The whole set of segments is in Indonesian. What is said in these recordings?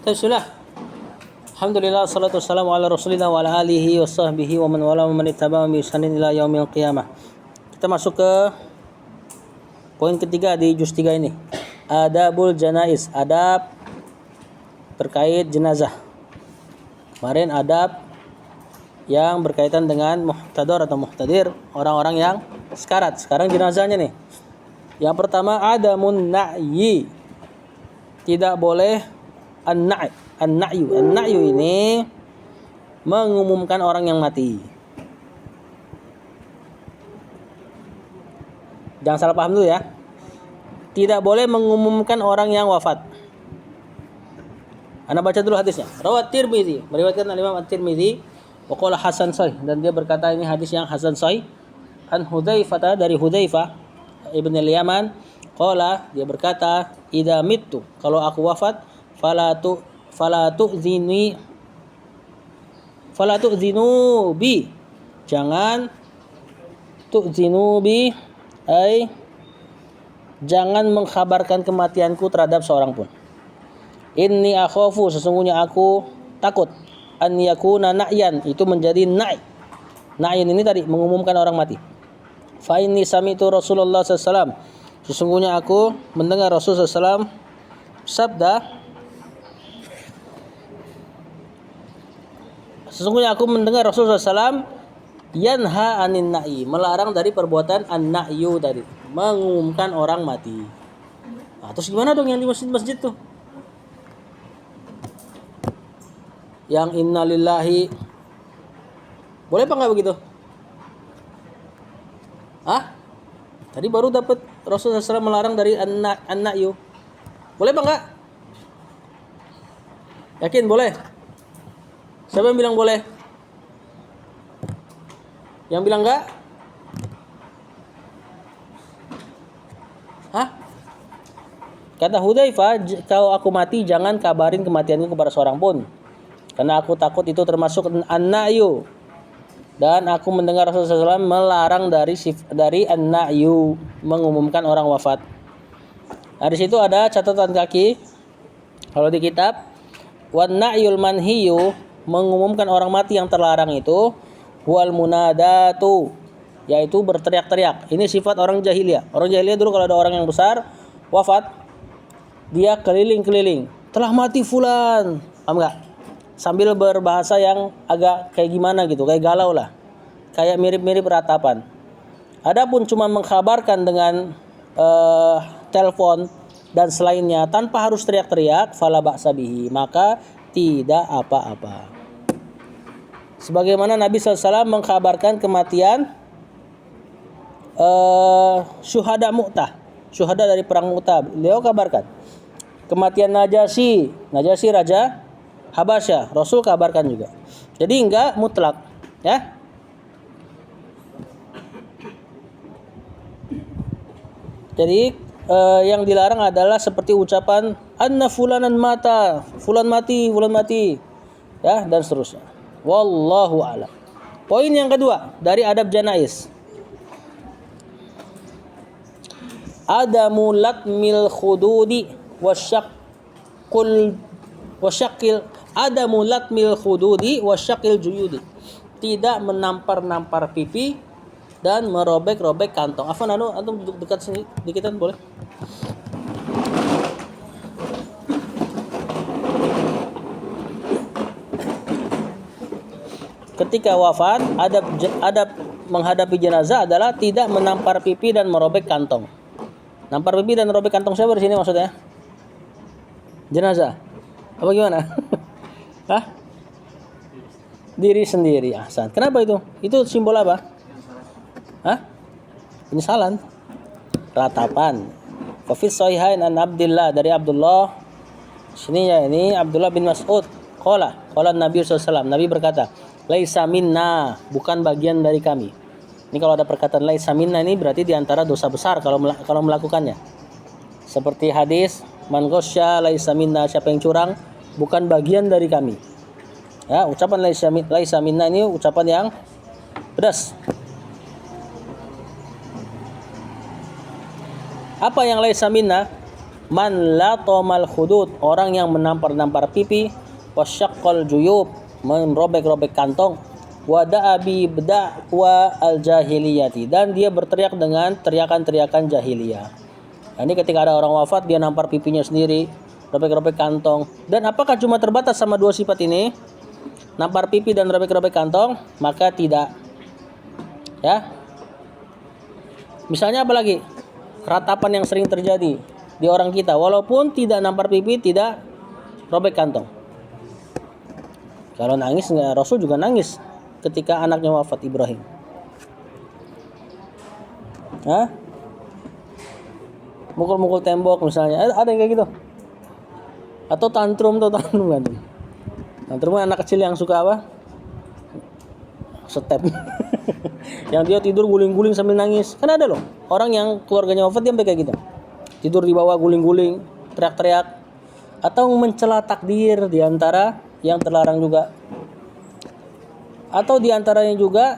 Bismillah. Alhamdulillah salatu wassalamu ala Rasulillah wa ala alihi wa sahbihi wa man wala wa man ittaba'a bi ihsanin ila yaumil qiyamah. Kita masuk ke poin ketiga di juz 3 ini. Adabul janaiz, adab terkait jenazah. Kemarin adab yang berkaitan dengan muhtadar atau muhtadir, orang-orang yang sekarat. Sekarang jenazahnya nih. Yang pertama adamun na'yi. Tidak boleh An-na'yu ini mengumumkan orang yang mati. Jangan salah paham dulu ya. Tidak boleh mengumumkan orang yang wafat. Anda baca dulu hadisnya. Rawat Tirmizi, meriwayatkan Imam At-Tirmizi, wa qala hasan sahih, dan dia berkata ini hadis yang hasan sahih. An Hudzaifah, dari Hudzaifah ibn al-Yaman, qala, dia berkata, idza mittu, kalau aku wafat, fala tu'zinu bi, jangan tu'zinu bi, jangan mengkhabarkan kematianku terhadap seorang pun. Inni akhafu, sesungguhnya aku takut, an yakuna na'yan, itu menjadi na'yan ini tadi mengumumkan orang mati. Fa inni sami'tu Rasulullah sallallahu alaihi wasallam, sesungguhnya aku mendengar Rasulullah sallallahu alaihi wasallam sabda, sesungguhnya aku mendengar Rasulullah SAW yanha anin na'i, melarang dari perbuatan an-na'yu tadi, mengumumkan orang mati. Nah, terus gimana dong yang di masjid-masjid tuh? Yang innalillahi, boleh apa enggak begitu? Tadi baru dapat Rasulullah SAW melarang dari an-na'yu. Boleh apa enggak? Yakin boleh? Siapa yang bilang boleh? Yang bilang enggak? Kata Hudzaifah, kalau aku mati jangan kabarin kematianku kepada seorang pun, karena aku takut itu termasuk an-na'yu. Dan aku mendengar Rasulullah SAW melarang dari an-na'yu, mengumumkan orang wafat. Nah, di situ ada catatan kaki. Kalau di kitab, wan na'yul manhiyu, mengumumkan orang mati yang terlarang itu, wal munadatu, yaitu berteriak-teriak. Ini sifat orang jahiliyah. Orang jahiliyah dulu kalau ada orang yang besar wafat, dia keliling-keliling, telah mati fulan, paham enggak? Sambil berbahasa yang agak kayak gimana gitu, kayak galau lah, kayak mirip-mirip ratapan. Adapun cuma mengkabarkan dengan telepon dan selainnya tanpa harus teriak-teriak, fala ba'sa bihi, maka tidak apa-apa. Sebagaimana Nabi SAW mengkabarkan kematian syuhada Mu'tah, syuhada dari perang Mu'tah, beliau kabarkan. Kematian Najasyi raja Habasyah, Rasul kabarkan juga. Jadi enggak mutlak, ya. Jadi yang dilarang adalah seperti ucapan anna fulanan mata, fulan mati, ya, dan seterusnya. Wallahu a'lam. Poin yang kedua dari adab janaiz, adamu latmil khududi adamu latmil khududi wasyaqil juyudi, tidak menampar-nampar pipi dan merobek-robek kantong. Afwan, antum duduk dekat sini dikitan boleh? Ketika wafat, adab menghadapi jenazah adalah tidak menampar pipi dan merobek kantong. Nampar pipi dan merobek kantong siapa di sini maksudnya? Jenazah. Apa gimana? Diri sendiri. Ahsan. Kenapa itu? Itu simbol apa? Penyesalan. Ratapan. Fa fi sahihain an Abdullah, dari Abdullah. Sini ya, ini Abdullah bin Mas'ud. Qala Nabi sallallahu alaihi wasallam, Nabi berkata, laisa minna, bukan bagian dari kami. Ini kalau ada perkataan laisa minna ini berarti diantara dosa besar kalau melakukannya. Seperti hadis man ghasya laisa minna, siapa yang curang bukan bagian dari kami. Ya, ucapan laisa minna ini ucapan yang pedas. Apa yang laisa minna? Man latamal khudud, orang yang menampar-nampar pipi, wasyaqqal juyub, merobek-robek kantong, wada'a bi bid'ah al jahiliyati, dan dia berteriak dengan teriakan-teriakan jahiliyah. Nah, ini ketika ada orang wafat dia nampar pipinya sendiri, robek-robek kantong. Dan apakah cuma terbatas sama dua sifat ini? Nampar pipi dan robek-robek kantong? Maka tidak. Ya. Misalnya apa lagi? Ratapan yang sering terjadi di orang kita, walaupun tidak nampar pipi, tidak robek kantong. Kalau nangis, Rasul juga nangis ketika anaknya wafat, Ibrahim. Hah? Mukul-mukul tembok misalnya, ada yang kayak gitu. Atau tantrum kan. Tantrumnya anak kecil yang suka apa? Step. Yang dia tidur guling-guling sambil nangis. Kan ada loh orang yang keluarganya wafat dia sampai kayak gitu. Tidur di bawah guling-guling, teriak-teriak, atau mencela takdir, di antara yang terlarang juga. Atau di antaranya juga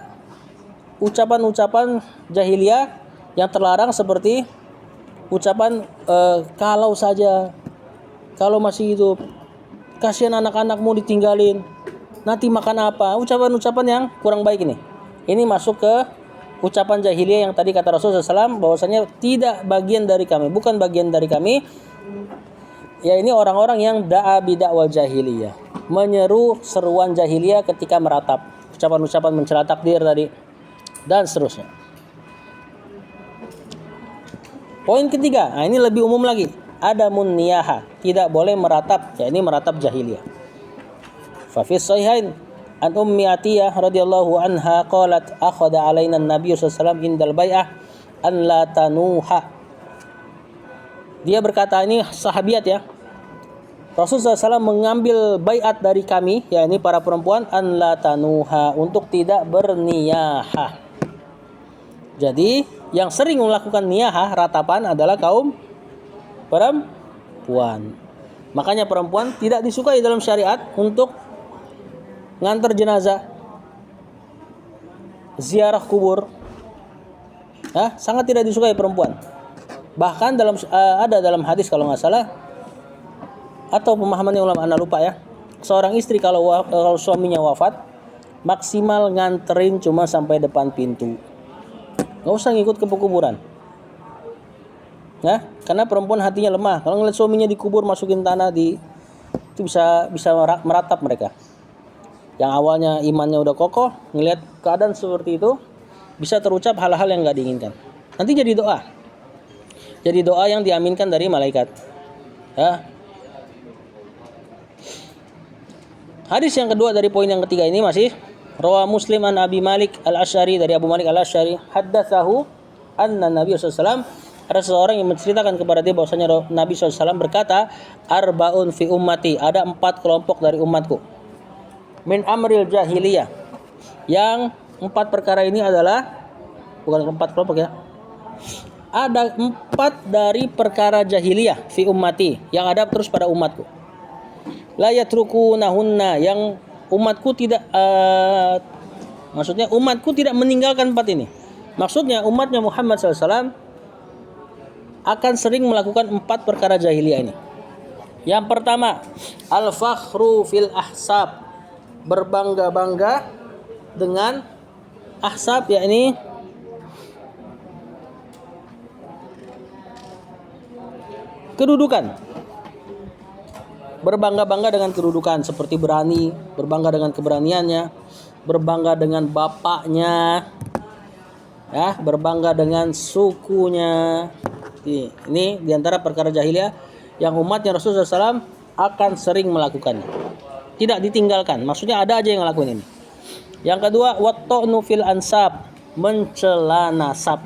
ucapan-ucapan jahiliyah yang terlarang seperti ucapan kalau saja, kalau masih hidup, kasihan anak-anakmu ditinggalin, nanti makan apa? Ucapan-ucapan yang kurang baik ini. Ini masuk ke ucapan jahiliyah yang tadi kata Rasulullah SAW bahwasanya tidak bagian dari kami, bukan bagian dari kami. Ya, ini orang-orang yang da'a bidakwal jahiliyah, menyeru seruan jahiliyah ketika meratap, ucapan-ucapan mencela takdir tadi dan seterusnya. Poin ketiga, nah ini lebih umum lagi. Adamun niyaha, tidak boleh meratap, ya ini meratap jahiliyah. Fa fi sahihain an ummi Atiyah radhiyallahu anha qalat akhadha alaina an-nabiy sallallahu alaihi wasallam indal bai'ah an la tanuha. Dia berkata, ini sahabiat ya. Rasulullah SAW mengambil baiat dari kami, ya ini para perempuan, an la tanuha, untuk tidak berniyahah. Jadi yang sering melakukan niyahah, ratapan, adalah kaum perempuan. Makanya perempuan tidak disukai dalam syariat untuk ngantar jenazah, ziarah kubur. Sangat tidak disukai perempuan. Bahkan ada dalam hadis kalau nggak salah, atau pemahamannya ulama, anda lupa ya, seorang istri kalau suaminya wafat, maksimal nganterin cuma sampai depan pintu, nggak usah ngikut ke kuburan. Karena perempuan hatinya lemah. Kalau ngeliat suaminya dikubur, masukin tanah itu bisa meratap mereka. Yang awalnya imannya udah kokoh, ngelihat keadaan seperti itu, bisa terucap hal-hal yang nggak diinginkan. Nanti jadi doa yang diaminkan dari malaikat. Hadis yang kedua dari poin yang ketiga ini masih rawa Muslim an Abi Malik Al-Asy'ari, dari Abu Malik Al-Asy'ari, haddatsahu anna Nabi SAW, ada seseorang yang menceritakan kepada dia bahwasanya Nabi SAW berkata, arbaun fi ummati, ada 4 kelompok dari umatku, min amril jahiliyah, yang 4 perkara ini adalah, bukan 4 kelompok ya, ada 4 dari perkara jahiliyah fi ummati, yang ada terus pada umatku. La yatrukunahunna, yang umatku tidak maksudnya umatku tidak meninggalkan 4 ini. Maksudnya umatnya Muhammad SAW akan sering melakukan 4 perkara jahiliyah ini. Yang pertama, al-fakhru fil ahsab, berbangga-bangga dengan ahsab, yakni kedudukan. Berbangga-bangga dengan kedudukan, seperti berani, berbangga dengan keberaniannya, berbangga dengan bapaknya, berbangga dengan sukunya. Ini diantara perkara jahiliyah yang umatnya Rasulullah SAW akan sering melakukannya, tidak ditinggalkan. Maksudnya ada aja yang ngelakuin ini. Yang kedua, watta'nu fil ansab, mencela nasab.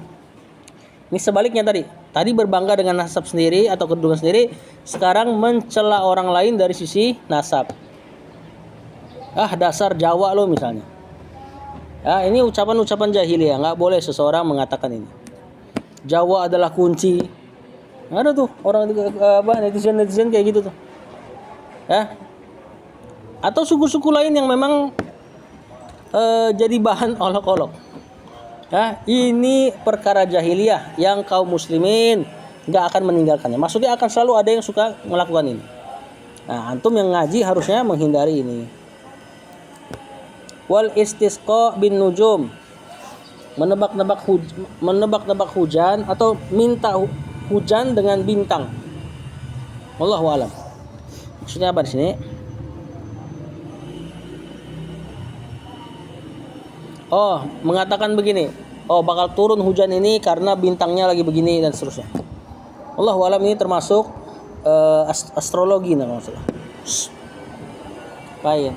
Ini sebaliknya tadi berbangga dengan nasab sendiri atau kedudukan sendiri, sekarang mencela orang lain dari sisi nasab. Dasar Jawa lo misalnya. Ini ucapan-ucapan jahiliyah, nggak boleh seseorang mengatakan ini. Jawa adalah kunci. Ada tuh orang netizen kayak gitu tuh. Atau suku-suku lain yang memang jadi bahan olok-olok. Ini perkara jahiliyah yang kaum muslimin nggak akan meninggalkannya. Maksudnya akan selalu ada yang suka melakukan ini. Nah, antum yang ngaji harusnya menghindari ini. Wal istisqa bin nujum, menebak-nebak hujan atau minta hujan dengan bintang. Wallahu alam. Maksudnya apa di sini? Oh, mengatakan begini. Oh, bakal turun hujan ini karena bintangnya lagi begini dan seterusnya. Wallahu alam, ini termasuk astrologi namanya masalah. Baik.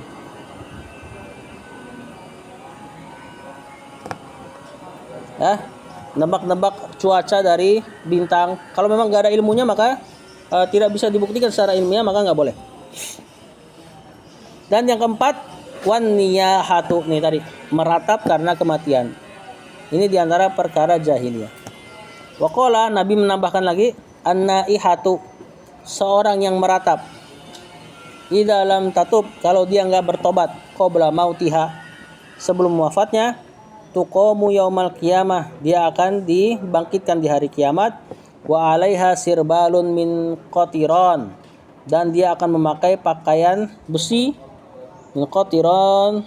Nebak-nebak cuaca dari bintang. Kalau memang nggak ada ilmunya maka tidak bisa dibuktikan secara ilmiah, maka nggak boleh. Dan yang keempat, wan niyahatu, nih tadi, meratap karena kematian. Ini diantara perkara jahiliyah. Waqala, Nabi menambahkan lagi, an-naihatu, seorang yang meratap. Idza lam tatub, kalau dia nggak bertobat, qabla mautiha, sebelum wafatnya, tuqamu yaumal qiyamah, dia akan dibangkitkan di hari kiamat, wa 'alaiha sirbalun min qatiran, dan dia akan memakai pakaian besi min qatiran,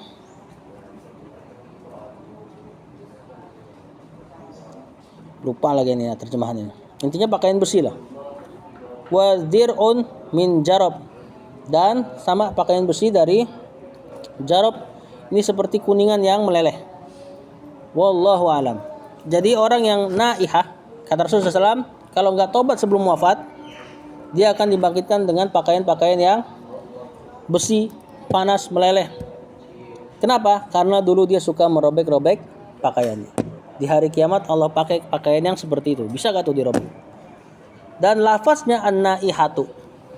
lupa lagi ini ya terjemahannya. Intinya pakaian besi lah. Wa dir'un min jarab, dan sama pakaian besi dari jarab, ini seperti kuningan yang meleleh. Wallahu alam. Jadi orang yang naihah, kata Rasulullah SAW, kalau nggak tobat sebelum wafat, dia akan dibangkitkan dengan pakaian-pakaian yang besi, panas, meleleh. Kenapa? Karena dulu dia suka merobek-robek pakaiannya. Di hari kiamat Allah pakai pakaian yang seperti itu. Bisa gak tuh dirobek? Dan lafaznya an-naihatu,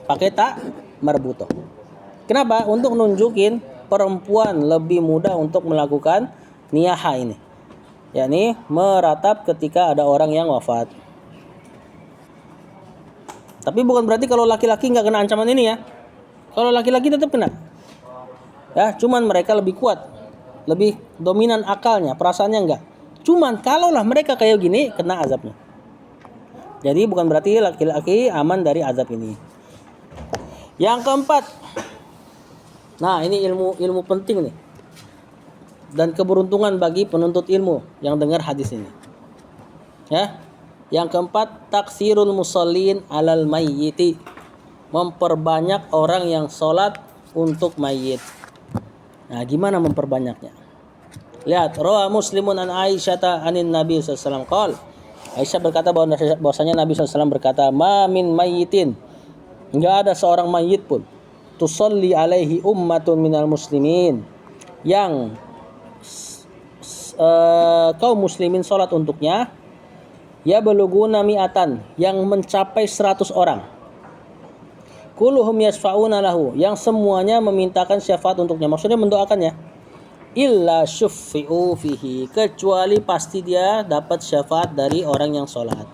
pakai tak marbutoh. Kenapa? Untuk nunjukin perempuan lebih mudah untuk melakukan niyaha ini, yakni meratap ketika ada orang yang wafat. Tapi bukan berarti kalau laki-laki nggak kena ancaman ini ya. Kalau laki-laki tetap kena. Ya, cuman mereka lebih kuat, lebih dominan akalnya, perasaannya enggak. Cuman kalaulah mereka kayak gini, kena azabnya. Jadi bukan berarti laki-laki aman dari azab ini. Yang keempat, nah ini ilmu penting nih, dan keberuntungan bagi penuntut ilmu yang dengar hadis ini. Ya, yang keempat, taksirul musallin alal mayyiti, memperbanyak orang yang sholat untuk mayit. Nah, gimana memperbanyaknya? Lihat, rawa Muslimun an Aisyah anin Nabi sallallahu alaihi wasallam. Aisyah berkata bahwasanya Nabi SAW berkata, ma min mayyitin, enggak ada seorang mayit pun, tusalli alaihi ummatun minal muslimin, yang kaum muslimin salat untuknya, ya baluguna mi'atan, yang mencapai 100 orang, kulluhum yasfa'una lahu, yang semuanya memintakan syafaat untuknya, maksudnya mendoakannya, illa syuffi'u fihi, kecuali pasti dia dapat syafaat dari orang yang sholat.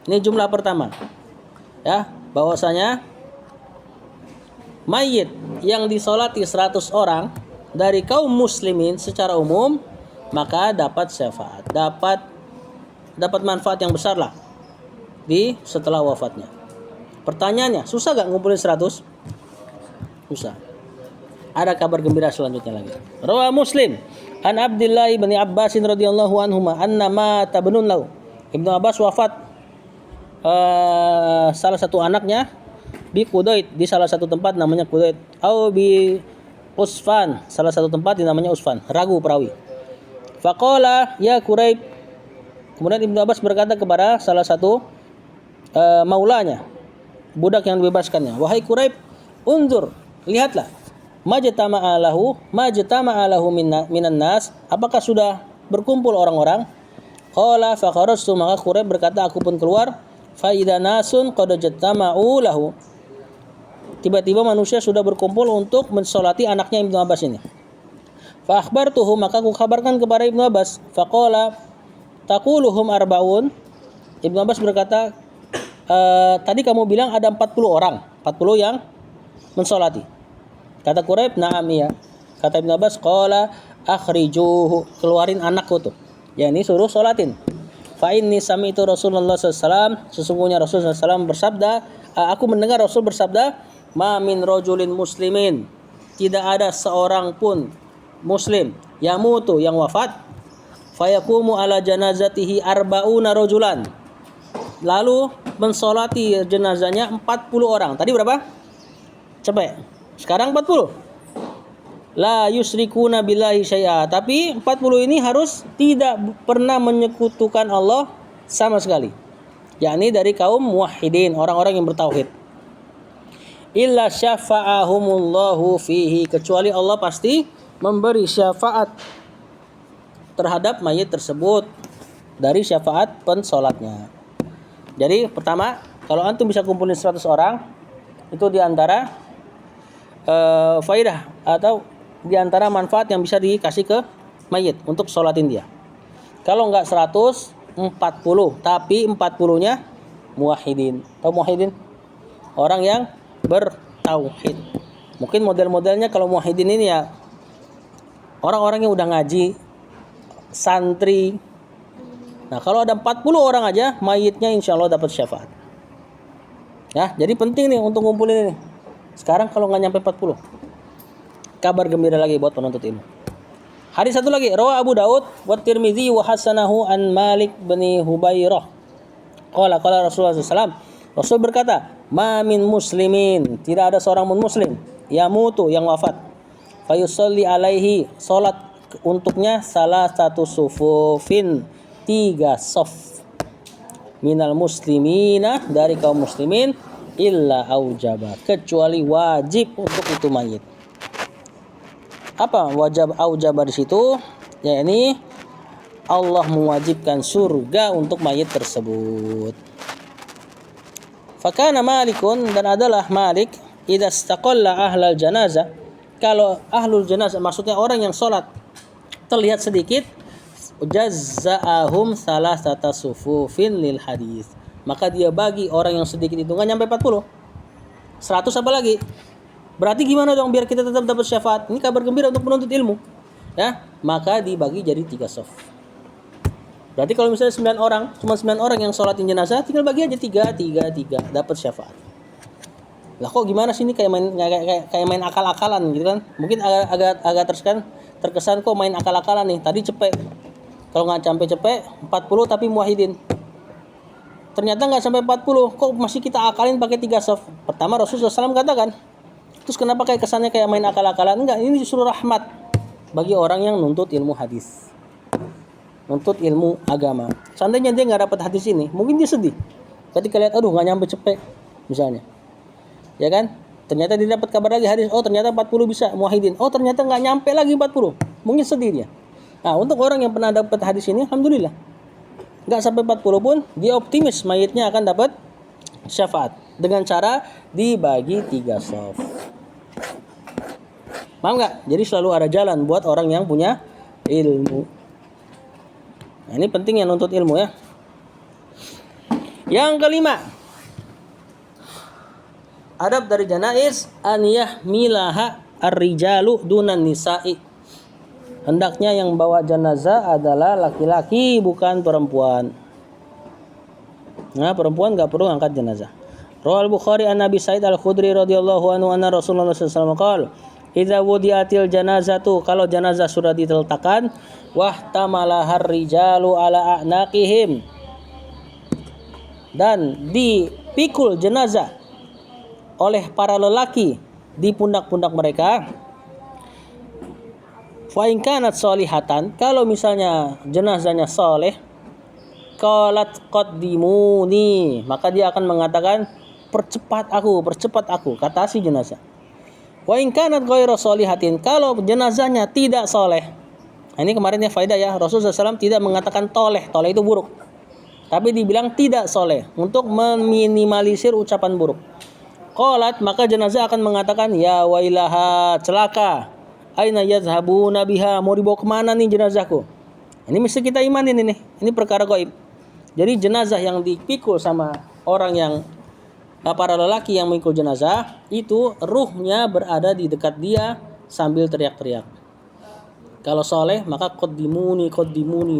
Ini jumlah pertama, ya, bahwasanya mayit yang disolati 100 orang dari kaum muslimin secara umum, maka dapat syafaat, dapat manfaat yang besar lah di setelah wafatnya. Pertanyaannya, susah gak ngumpulin 100? Susah. Ada kabar gembira selanjutnya lagi. Rawa Muslim an Abdullah bin Abbas radhiyallahu anhuma anna mata ibnun lahu. Ibnu Abbas wafat salah satu anaknya di Qudait, di salah satu tempat namanya Qudait, atau di Usfan, salah satu tempat yang namanya Usfan, ragu perawi. Faqala ya Quraib, kemudian Ibnu Abbas berkata kepada salah satu maulanya, budak yang dibebaskannya, wahai Quraib, unzur, lihatlah, majtama'alahu minan nas, apakah sudah berkumpul orang-orang? Qala fa kharajtu, maka Quraib berkata, aku pun keluar, fa idza nasun qad jama'u lahu, tiba-tiba manusia sudah berkumpul untuk mensolati anaknya Ibnu Abbas ini. Fa akhbartuhu, maka aku kabarkan kepada Ibnu Abbas, fa qala taquluhum arba'un, Ibnu Abbas berkata, tadi kamu bilang ada 40 orang, 40 yang mensolati. Kata Quraib, na'am iya. Kata Ibnu Abbas, qala akhrijuhu, keluarin anakku tuh, ya ini suruh sholatin. Fa inni sami'tu Rasulullah SAW, sesungguhnya Rasulullah SAW bersabda, aku mendengar Rasul bersabda, ma min rajulin muslimin, tidak ada seorang pun muslim yamutu yang wafat, fayaqumu ala janazatihi arba'una rajulan, lalu mensolati jenazahnya 40 orang. Tadi berapa? Cepet. Sekarang 40. La yusrikuna billahi syai'a. Tapi 40 ini harus tidak pernah menyekutukan Allah sama sekali. Yakni dari kaum muwahhidin, orang-orang yang bertauhid. Illa syafa'ahumullahu fihi, kecuali Allah pasti memberi syafaat terhadap mayit tersebut dari syafaat pensolatnya. Jadi pertama, kalau antum bisa kumpulin 100 orang, itu diantara faidah atau diantara manfaat yang bisa dikasih ke mayit untuk sholatin dia. Kalau enggak 100, 40, tapi 40-nya muwahhidin. Tahu muwahhidin? Orang yang bertauhid. Mungkin model-modelnya kalau muwahhidin ini ya orang-orang yang udah ngaji, santri. Nah, kalau ada 40 orang aja, mayitnya insya Allah dapat syafaat. Ya, jadi penting nih untuk ngumpulin ini. Sekarang kalau nggak nyampe 40, kabar gembira lagi buat penuntut ilmu. Hadis satu lagi, rawa Abu Daud wa Tirmidzi wa hasanahu an Malik bin Hubairah. Qala Rasulullah SAW. Rasul berkata, ma min muslimin, tidak ada seorang muslim yamutu yang wafat, fayusalli alaihi, salat untuknya salah satu sufufin, 3 saf, minal muslimina, dari kaum muslimin, illa aujaba, kecuali wajib untuk itu mayit. Apa wajib aujaba di situ? Ya, ini Allah mewajibkan surga untuk mayit tersebut. Fakana Malikun, dan adalah Malik, idza istaqalla ahlal janazah, kalau ahlul janazah maksudnya orang yang sholat terlihat sedikit, jazza'ahum salasata sufufin lil hadis, maka dia bagi orang yang sedikit itu nggak nyampe 40, 100 apa lagi. Berarti gimana dong biar kita tetap dapat syafaat? Ini kabar gembira untuk penuntut ilmu. Ya, maka dibagi jadi 3 saf. Berarti kalau misalnya 9 orang, cuma 9 orang yang sholatin jenazah, tinggal bagi aja 3 dapat syafaat. Lah kok gimana sih ini kayak main akal-akalan gitu kan? Mungkin agak terkesan kok main akal-akalan nih. Tadi cepet. Kalau nggak sampai cepet 40 tapi muwahhidin. Ternyata nggak sampai 40, kok masih kita akalin pakai 3 saf. Pertama Rasulullah SAW katakan, terus kenapa kayak kesannya kayak main akal-akalan? Enggak, ini justru rahmat bagi orang yang nuntut ilmu hadis, nuntut ilmu agama. Seandainya dia nggak dapat hadis ini, mungkin dia sedih. Ketika lihat, aduh nggak nyampe cepet, misalnya, ya kan? Ternyata dia dapat kabar lagi hadis, oh ternyata 40 bisa muwahhidin, oh ternyata nggak nyampe lagi 40, mungkin sedih dia. Nah, untuk orang yang pernah dapat hadis ini, alhamdulillah, nggak sampai 40 pun, dia optimis mayitnya akan dapat syafaat dengan cara dibagi 3 saf. Paham nggak? Jadi selalu ada jalan buat orang yang punya ilmu. Nah, ini penting ya nuntut ilmu ya. Yang kelima, adab dari janaiz, an yahmilaha ar-rijalu dunan nisa'i. Hendaknya yang bawa jenazah adalah laki-laki, bukan perempuan. Nah, perempuan nggak perlu angkat jenazah. Rawal Bukhari an Nabi Sa'id al-Khudri radhiyallahu anhu anna Rasulullah sallallahu alaihi wasallam qala, idza wudi'atil janazatu, kalau jenazah sudah diletakkan, wahtamalahar rijalu ala a'naqihim, dan dipikul jenazah oleh para lelaki di pundak-pundak mereka, fa in kanat sholihatan, kalau misalnya jenazahnya soleh, qalat qaddimuni, maka dia akan mengatakan percepat aku, kata si jenazah. Wa in kanat ghairu sholihatin, kalau jenazahnya tidak soleh. Nah, ini kemarin ya faedah ya, Rasulullah SAW tidak mengatakan toleh itu buruk, tapi dibilang tidak soleh untuk meminimalisir ucapan buruk. Qalat, maka jenazah akan mengatakan, ya wailaha, celaka, aina yazhabuna biha, mau dibawa kemana nih jenazahku. Ini mesti kita imanin ini perkara gaib. Jadi jenazah yang dipikul sama orang yang para lelaki yang memikul jenazah, itu ruhnya berada di dekat dia sambil teriak-teriak. Kalau soleh maka qaddimuni,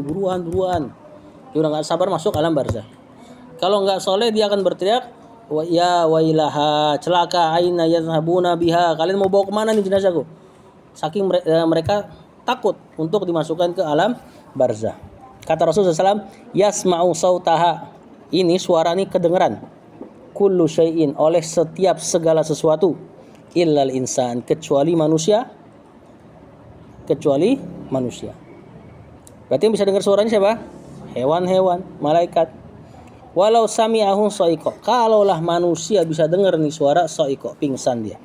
buruan. Dia udah nggak sabar masuk alam barzah. Kalau nggak soleh dia akan berteriak, ya wailaha, celaka, aina yazhabuna biha. Kalian mau bawa kemana nih jenazahku? Saking mereka takut untuk dimasukkan ke alam barzah. Kata Rasulullah SAW, yasma'u sautaha. Ini suara ini kedengeran. Kullu syai'in, oleh setiap segala sesuatu. Illal insan, kecuali manusia. Kecuali manusia. Berarti yang bisa dengar suaranya siapa? Hewan-hewan, malaikat. Walau sami'ahu soiko. Kalaulah manusia bisa dengar nih suara soiko, pingsan dia.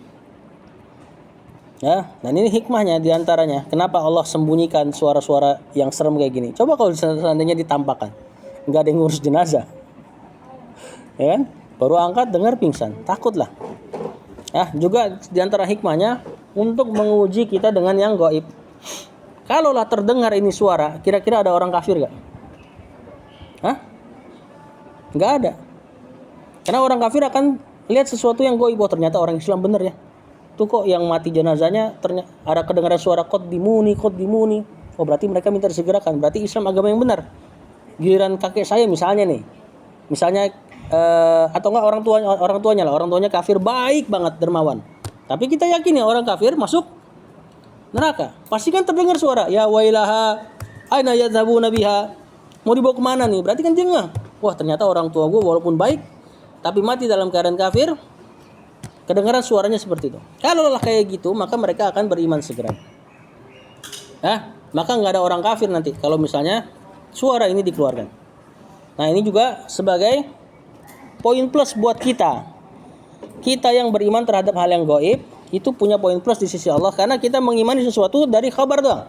Ya, dan ini hikmahnya diantaranya. Kenapa Allah sembunyikan suara-suara yang serem kayak gini? Coba kalau seandainya ditampakkan, nggak ada yang ngurus jenazah, ya kan? Baru angkat dengar pingsan, takutlah. Ya, juga diantara hikmahnya untuk menguji kita dengan yang gaib. Kalaulah terdengar ini suara, kira-kira ada orang kafir gak? Hah? Gak ada. Karena orang kafir akan lihat sesuatu yang gaib. Oh, ternyata orang Islam bener ya. Tuh kok yang mati jenazahnya ternyata ada kedengaran suara qad dimuni. Oh, berarti mereka minta disegerakan. Berarti Islam agama yang benar. Giliran kakek saya misalnya nih. Misalnya atau enggak orang tuanya kafir baik banget dermawan. Tapi kita yakin ya orang kafir masuk neraka. Pasti kan terdengar suara, ya wailaha, aina yadhabuna biha. Mau dibawa kemana nih? Berarti kan dia ngeh. Wah, ternyata orang tua gue walaupun baik tapi mati dalam keadaan kafir. Kedengaran suaranya seperti itu. Kalau lah kayak gitu, maka mereka akan beriman segera. Maka nggak ada orang kafir nanti kalau misalnya suara ini dikeluarkan. Nah, ini juga sebagai poin plus buat kita. Kita yang beriman terhadap hal yang gaib itu punya poin plus di sisi Allah karena kita mengimani sesuatu dari kabar doang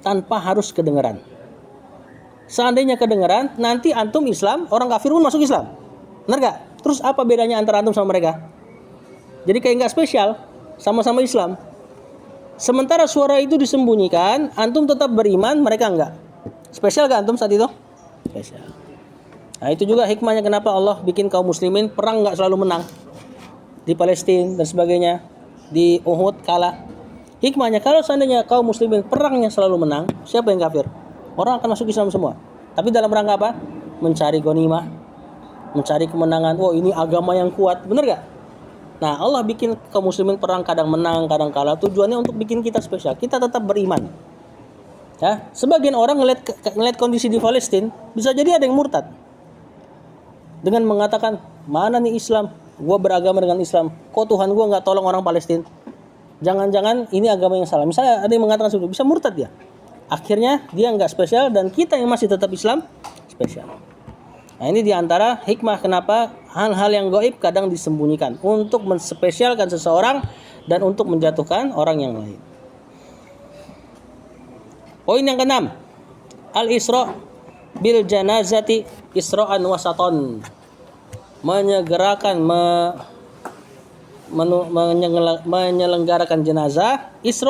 tanpa harus kedengaran. Seandainya kedengaran, nanti antum Islam, orang kafir pun masuk Islam. Benar gak? Terus apa bedanya antara antum sama mereka? Jadi kayak gak spesial, sama-sama Islam. Sementara suara itu disembunyikan, antum tetap beriman, mereka enggak. Spesial gak antum saat itu? Spesial. Nah, itu juga hikmahnya kenapa Allah bikin kaum muslimin perang gak selalu menang. Di Palestina dan sebagainya, di Uhud kalah. Hikmahnya kalau seandainya kaum muslimin perangnya selalu menang, siapa yang kafir? Orang akan masuk Islam semua. Tapi dalam rangka apa? Mencari ghanimah, mencari kemenangan. Oh, ini agama yang kuat, benar gak? Nah, Allah bikin kaum muslimin perang kadang menang, kadang kalah. Tujuannya untuk bikin kita spesial. Kita tetap beriman. Ya, sebagian orang ngeliat kondisi di Palestina, bisa jadi ada yang murtad. Dengan mengatakan, mana nih Islam? Gue beragama dengan Islam. Kok Tuhan gue nggak tolong orang Palestina? Jangan-jangan ini agama yang salah. Misalnya ada yang mengatakan seperti itu, bisa murtad dia. Akhirnya dia nggak spesial dan kita yang masih tetap Islam spesial. Nah, ini diantara hikmah kenapa hal-hal yang gaib kadang disembunyikan untuk menspesialkan seseorang dan untuk menjatuhkan orang yang lain. Poin yang keenam, al-isra bil janazati isra'an wasaton. Menyegerakan menyelenggarakan jenazah isra